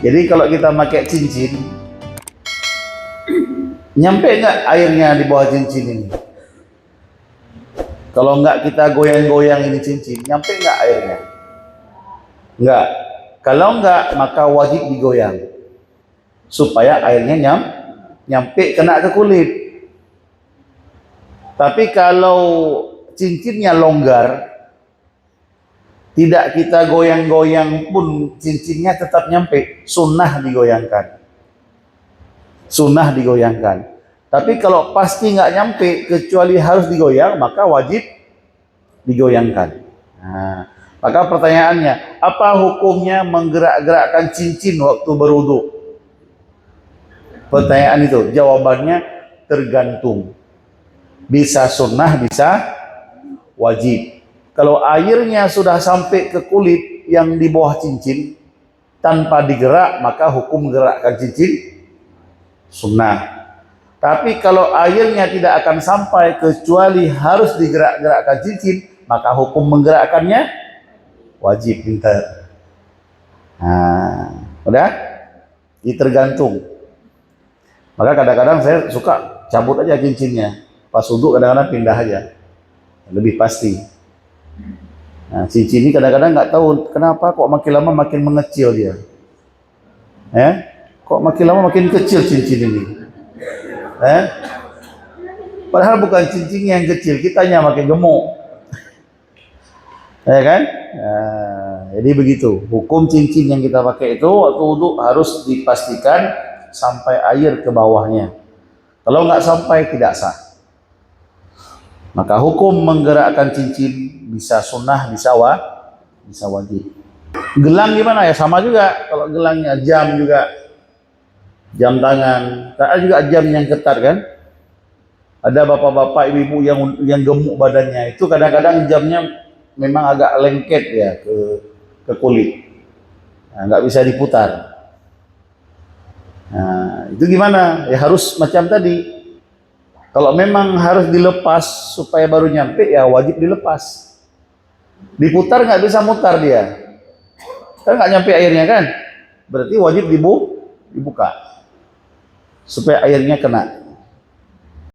Jadi kalau kita pakai cincin, nyampe nggak airnya di bawah cincin ini? Kalau nggak kita goyang-goyang ini cincin, nyampe nggak airnya? Nggak. Kalau nggak, maka wajib digoyang supaya airnya nyampe kena ke kulit. Tapi kalau cincinnya longgar, tidak kita goyang-goyang pun cincinnya tetap nyampe, sunnah digoyangkan. Sunnah digoyangkan. Tapi kalau pasti nggak nyampe, kecuali harus digoyang, maka wajib digoyangkan. Nah, maka pertanyaannya, apa hukumnya menggerak-gerakkan cincin waktu berwudu? Pertanyaan itu, jawabannya tergantung. Bisa sunnah, bisa wajib. Kalau airnya sudah sampai ke kulit yang di bawah cincin tanpa digerak, maka hukum gerakkan cincin sunnah. Tapi kalau airnya tidak akan sampai kecuali harus digerak-gerakkan cincin, maka hukum menggerakkannya wajib. Pintar. Nah, udah? Ini tergantung. Maka kadang-kadang saya suka cabut aja cincinnya. Pas wudhu kadang-kadang pindah aja. Lebih pasti. Nah, cincin ini kadang-kadang nggak tahu kenapa kok makin lama makin mengecil dia. Kok makin lama makin kecil cincin ini. Padahal bukan cincinnya yang kecil, kitanya makin gemuk. Ya kan? Nah, jadi begitu. Hukum cincin yang kita pakai itu waktu wudu harus dipastikan sampai air ke bawahnya. Kalau nggak sampai, tidak sah. Maka hukum menggerakkan cincin bisa sunnah, bisa wajib. Gelang gimana ya? Sama juga. Kalau gelangnya jam juga, jam tangan. Ada juga jam yang ketat kan? Ada bapak-bapak, ibu-ibu yang gemuk badannya. Itu kadang-kadang jamnya memang agak lengket ya ke kulit. Nah, nggak bisa diputar. Nah, itu gimana? Ya harus macam tadi. Kalau memang harus dilepas supaya baru nyampe, ya wajib dilepas. Diputar nggak bisa mutar dia. Kan nggak nyampe airnya kan? Berarti wajib dibuka supaya airnya kena.